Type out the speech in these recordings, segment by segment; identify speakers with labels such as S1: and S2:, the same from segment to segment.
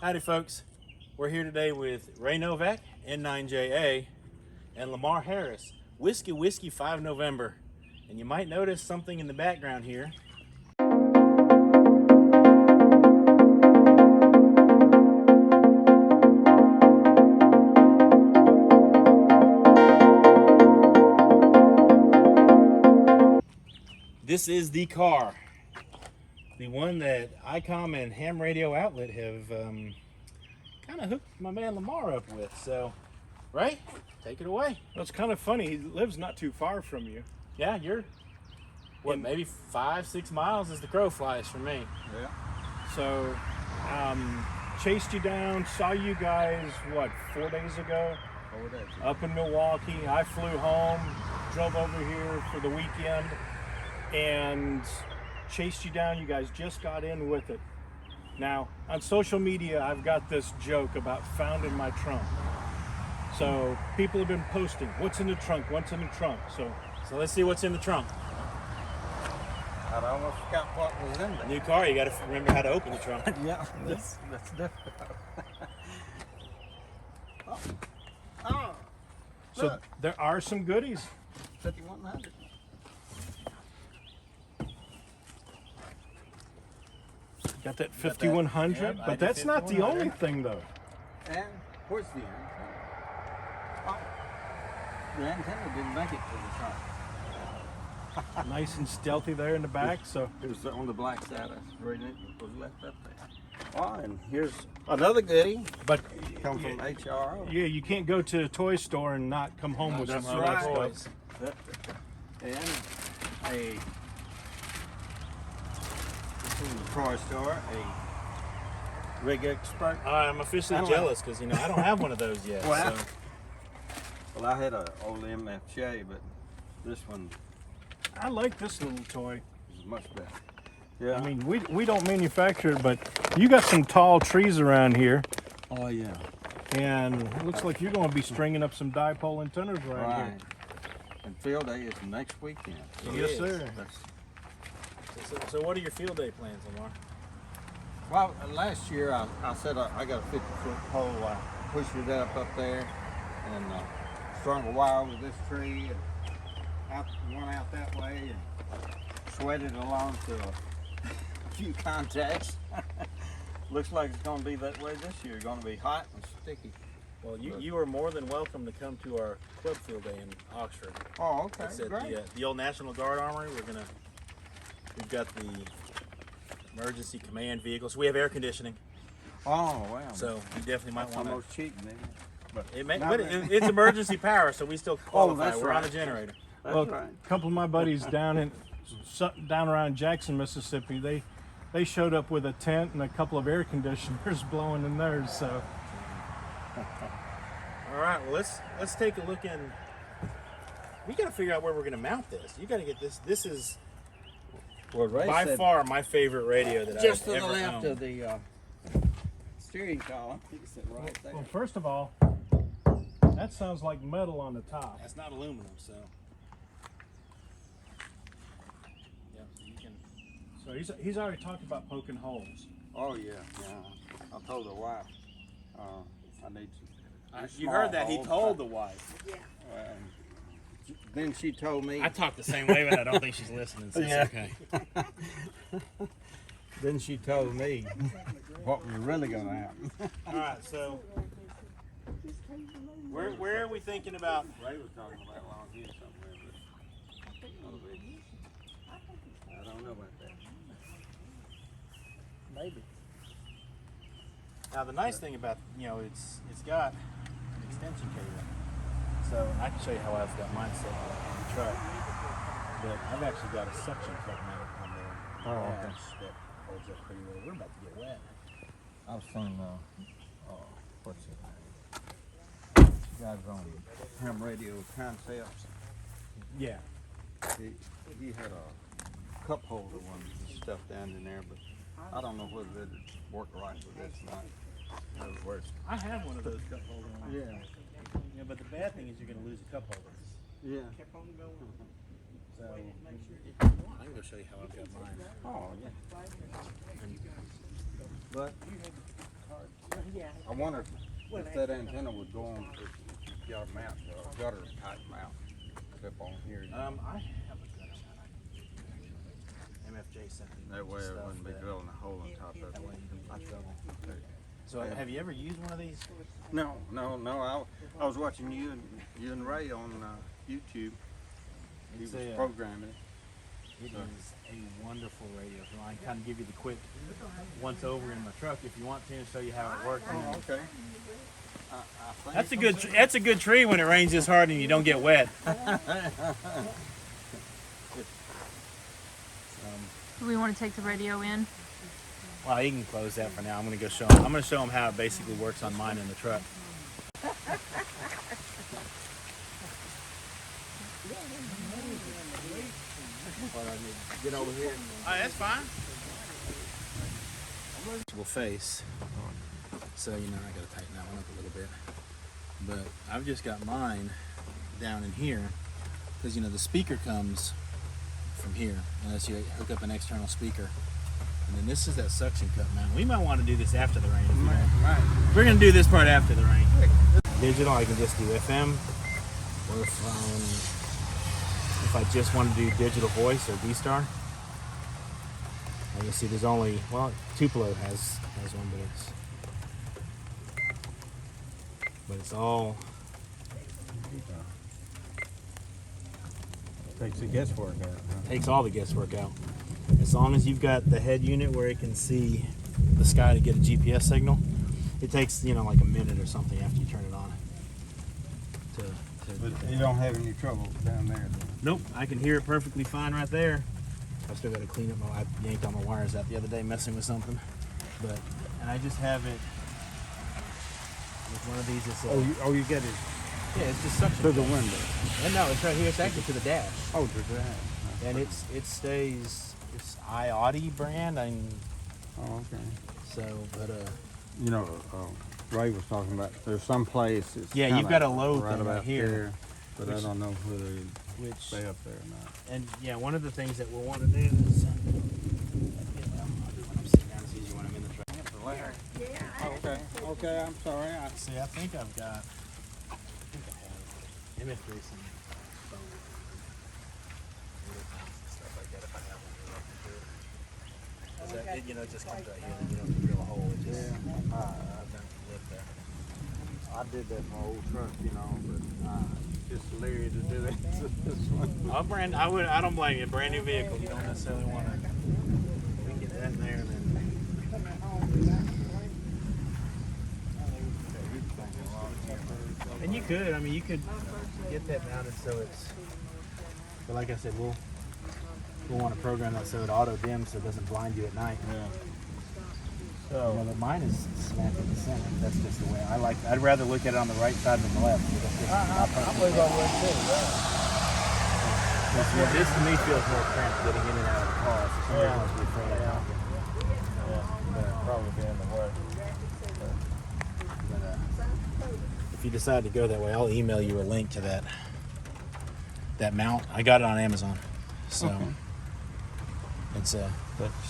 S1: Howdy folks, we're here today with Ray Novak, N9JA, and Lamar Harris, Whiskey 5 November. And you might notice something in the background here. This is the car. The one that Icom and Ham Radio Outlet have kind of hooked my man Lamar up with. So, Ray, take it away.
S2: Well, it's kind of funny. He lives not too far from you.
S1: Yeah, you're, maybe 5-6 miles as the crow flies from me.
S2: Yeah. So, chased you down, saw you guys, 4 days ago?
S3: 4 days.
S2: Up in Milwaukee. I flew home, drove over here for the weekend, and chased you down. You guys just got in with it. Now, on social media, I've got this joke about found in my trunk. So people have been posting, what's in the trunk, what's in the trunk. So
S1: let's see what's in the trunk.
S3: I almost forgot what was in there.
S1: New car, you got to remember how to open the trunk.
S3: Yeah, that's difficult.
S2: so
S3: Look.
S2: there are some goodies.
S3: 5100.
S2: Got that 5100,
S1: Yep, I
S2: but
S1: did
S2: that's not the
S1: 5100.
S2: only thing though.
S3: And where's the antenna? Oh, the antenna didn't make it to the trunk.
S2: Nice and stealthy there in the back. So
S3: It was on the black side. I read it was left up there. Oh, and here's another goodie.
S2: but
S3: Come from HRO.
S2: yeah, you can't go to a toy store and not come home with
S1: That's
S2: some of
S3: right.
S2: that stuff.
S3: And a from the toy store, a rig expert.
S1: I'm officially
S3: I don't know.
S1: jealous because, I don't have one of those yet.
S3: Well,
S1: so.
S3: Well, I had a old MFJ, but this one
S2: I like this little toy.
S3: is much better. Yeah.
S2: I mean, we don't manufacture it, but you got some tall trees around here,
S3: oh yeah.
S2: and it looks like you're going to be stringing up some dipole antennas around
S3: Right.
S2: here.
S3: And field day is next weekend. So
S2: Yes,
S1: Yes.
S2: sir.
S3: that's,
S1: So what are your field day plans, Lamar?
S3: well, last year I said I got a 50-foot pole. I pushed it up there and strung a wire with this tree and went out that way and sweated along to a few contacts. Looks like it's going to be that way this year. It's going to be hot and sticky.
S1: Well, you are more than welcome to come to our club field day in Oxford.
S3: Oh, okay,
S1: It's at
S3: great.
S1: the old National Guard Armory. We've got the emergency command vehicles. We have air conditioning,
S3: Oh, wow.
S1: so you definitely might
S3: That's
S1: want to.
S3: almost cheating, isn't it? But
S1: It's emergency power, so we still qualify.
S3: that's
S1: We're on a
S3: right.
S1: generator.
S3: That's
S2: Well,
S3: right.
S2: a couple of my buddies down around Jackson, Mississippi, they showed up with a tent and a couple of air conditioners blowing in theirs. So
S1: All right, well let's take a look in. We got to figure out where we're going to mount this. You got to get this. This is
S3: Well, Ray
S1: by
S3: said
S1: far my favorite radio that
S3: just
S1: I've
S3: to the
S1: ever
S3: left
S1: owned.
S3: of the steering column. You can sit right there.
S2: well, first of all, that sounds like metal on the top.
S1: That's not aluminum, so. Yeah, so you can.
S2: So he's already talked about poking holes.
S3: Oh yeah. I told the wife I need some.
S1: You heard that? He told the wife.
S3: Then she told me.
S1: I talk the same way, but I don't think she's listening. So
S3: Yeah.
S1: it's okay.
S3: Then she told me what was really going to happen.
S1: All right, so where are we thinking about?
S3: Ray was talking about long here somewhere, but I don't know about that.
S2: Maybe.
S1: Now the nice thing about it's got an extension cable, so I can show you how I've got mine set up on the truck. But I've actually got a suction cup mounted on there.
S3: Oh, okay.
S1: That holds up pretty well. We're about to get wet.
S3: I was saying, what's it? Guys on Ham Radio Concepts.
S2: Yeah.
S3: He had a cup holder one and stuff down in there, but I don't know whether it'd work right with this or not. In other words,
S1: I have one of those cup holder ones.
S3: yeah,
S1: Yeah, but the bad thing is you're going to lose a cup holder.
S3: yeah.
S1: So if you want, I can go show you how I've got mine.
S3: Oh, yeah.
S1: And
S3: But I wonder if that antenna would go on if you got a mount, a gutter type mount clip on here.
S1: I have a gutter mount. MFJ sent me.
S3: That way it wouldn't be drilling a hole on top of it.
S1: That way you can trouble. So have you ever used one of these?
S3: No. I was watching you and Ray on YouTube. He was programming it.
S1: It is a wonderful radio. So I can kind of give you the quick once over in my truck if you want to, and show you how it works.
S3: Oh, okay.
S1: That's a good tree when it rains this hard and you don't get wet.
S4: Do we want to take the radio in?
S1: Well, you can close that for now. I'm going to go show them. I'm going to show them how it basically works on mine in the truck.
S3: Get over here.
S1: Oh, that's fine. Will face. So, I got to tighten that one up a little bit. But I've just got mine down in here because, the speaker comes from here unless you hook up an external speaker. And then this is that suction cup mount. We might want to do this after the rain.
S3: Right.
S1: We're going to do this part after the rain. Digital, I can just do FM. Or if I just want to do digital voice or D-Star. And you see there's only, Tupelo has one, but it's all.
S3: Takes the guesswork out.
S1: Takes all the guesswork out. As long as you've got the head unit where it can see the sky to get a GPS signal, it takes, like a minute or something after you turn it on.
S3: But you don't have any trouble down there, though.
S1: Nope, I can hear it perfectly fine right there. I still got to clean up I yanked all my wires out the other day messing with something. And I just have it with one of these.
S3: You get it
S1: it's just suction
S3: through the window.
S1: And no, it's right here. It's actually to the dash.
S3: Oh, to the dash.
S1: And it stays. It's iAudi brand.
S3: Oh, okay.
S1: So, but
S3: Ray was talking about there's some place. It's
S1: you've got a low
S3: right
S1: thing
S3: about
S1: right here,
S3: there, but I don't know whether you stay up there or not.
S1: And one of the things that we'll want to do is I'll do when I'm sitting down. It's easier when I'm in the truck.
S3: Okay. I'm sorry.
S1: I think I've got. MF racing stuff like that. If I have one, it just comes right here. You don't drill a hole. It just I've done it live there.
S3: I did that in my old truck, but just Larry to do it. This one.
S1: I don't blame you. Brand new vehicle. You don't necessarily want to. We can get that in there and then. And you could. You could get that mounted so it's. But like I said, we'll want to program that so it auto dims so it doesn't blind you at night.
S3: Yeah.
S1: So, but mine is smack in the center. That's just the way I like it. I'd rather look at it on the right side than the left.
S3: I believe I would too.
S1: This to me feels more cramped getting in and out of the car. So somebody wants to be afraid of talking.
S3: Probably be in the way.
S1: But, if you decide to go that way, I'll email you a link to that mount. I got it on Amazon. So it's
S3: That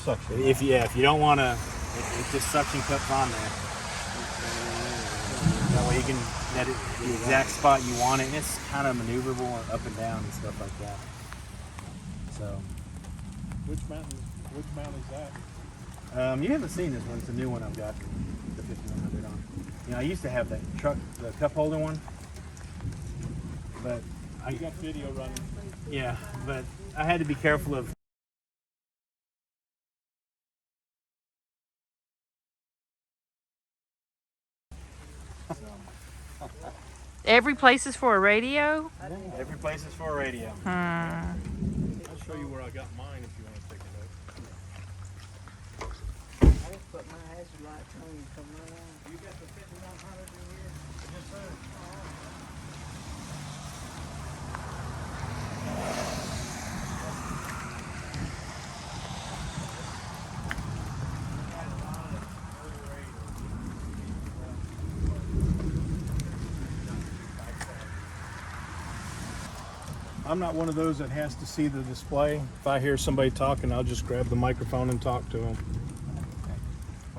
S3: suction.
S1: if you don't want to, it just suction cups on there. That way you can net it the exact spot you want it. And it's kind of maneuverable up and down and stuff like that. So
S2: Which mount is that?
S1: you haven't seen this one. It's a new one I've got the 5100 on. I used to have that truck, the cup holder one, but
S2: You got video running.
S1: yeah, but I had to be careful of.
S4: Every place is for a radio?
S1: Every place is for a radio.
S2: I'll show you where I got mine if you want to take a look.
S5: I just put my hazard lights on and come right on.
S2: You got the 5100 in here? Yes, sir. I'm not one of those that has to see the display. If I hear somebody talking, I'll just grab the microphone and talk to them.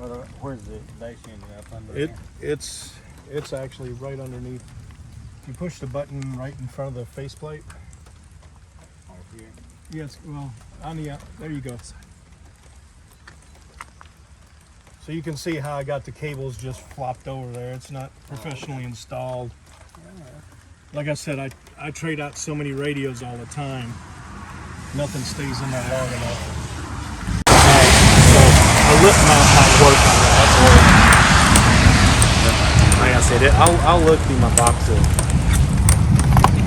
S3: Well, where's the base engine up under
S2: It
S3: there?
S2: it's actually right underneath. You push the button right in front of the faceplate.
S3: Over here.
S2: Yes, well, on the there you go. So you can see how I got the cables just flopped over there. It's not professionally installed. Like I said, I trade out so many radios all the time. Nothing stays in there long enough. So a lip mount might work on that.
S1: Like I said, I'll look through my box of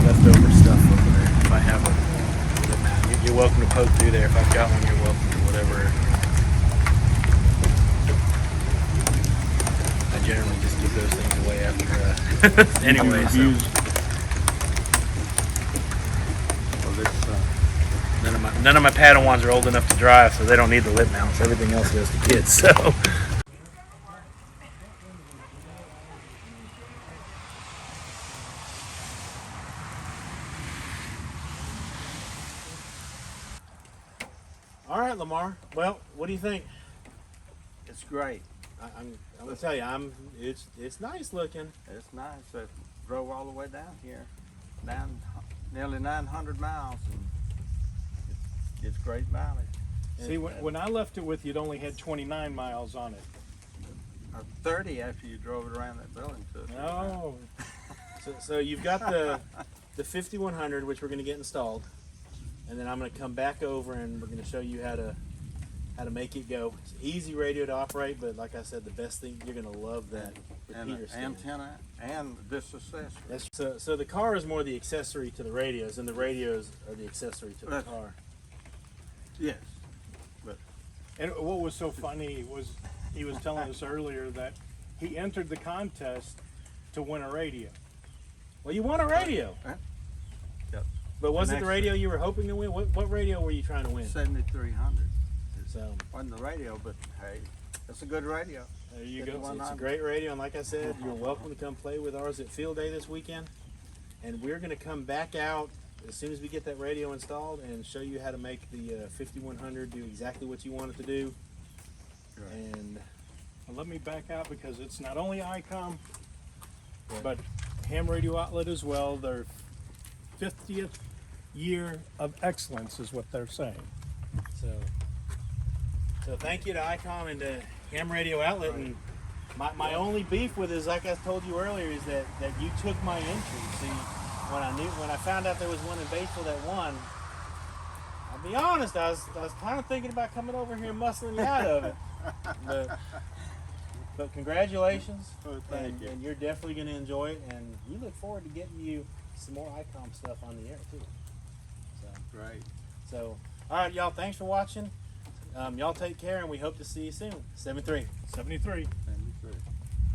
S1: leftover stuff over there if I have one. You're welcome to poke through there. If I've got one, you're welcome to whatever. I generally just give those things away after. Anyways, so
S3: Well, this,
S1: none of my Padawans are old enough to drive, so they don't need the lip mounts. Everything else goes to kids. So. All right, Lamar. Well, what do you think?
S3: it's great.
S1: I'm gonna tell you, it's nice looking.
S3: It's nice. I drove all the way down here, nearly 900 miles, and it's great mileage.
S2: See, when I left it with you, it only had 29 miles on it.
S3: 30 after you drove it around that building.
S2: No.
S1: So you've got the 5100, which we're gonna get installed, and then I'm gonna come back over and we're gonna show you how to make it go. It's an easy radio to operate, but like I said, the best thing, you're gonna love that
S3: And
S1: repeater stand.
S3: antenna and this accessory.
S1: So the car is more the accessory to the radios, and the radios are the accessory to the
S3: That's-
S1: car.
S3: Yes.
S2: And what was so funny was he was telling us earlier that he entered the contest to win a radio.
S1: Well, you want a radio.
S3: Yep.
S1: But was it the
S3: Next-
S1: radio you were hoping to win? What radio were you trying to win?
S3: 7300.
S1: So
S3: Wasn't the radio, but hey, it's a good radio.
S2: There you go.
S1: it's a great radio, and like I said, you're welcome to come play with ours at Field Day this weekend. And we're going to come back out as soon as we get that radio installed and show you how to make the 5100 do exactly what you want it to do.
S3: Right.
S1: And
S2: Well, let me back out because it's not only Icom,
S1: Yeah.
S2: but Ham Radio Outlet as well. Their 50th year of excellence is what they're saying.
S1: so thank you to Icom and to Ham Radio Outlet. And my only beef with it is, like I told you earlier, is that you took my entry. See, when I found out there was one in Batesville that won, I'll be honest, I was kind of thinking about coming over here and muscling you out of it. But congratulations,
S3: Thank you.
S1: and you're definitely going to enjoy it, and we look forward to getting you some more Icom stuff on the air too.
S3: Great.
S1: So, all right, y'all, thanks for watching. Y'all take care, and we hope to see you soon. 73.
S2: 73.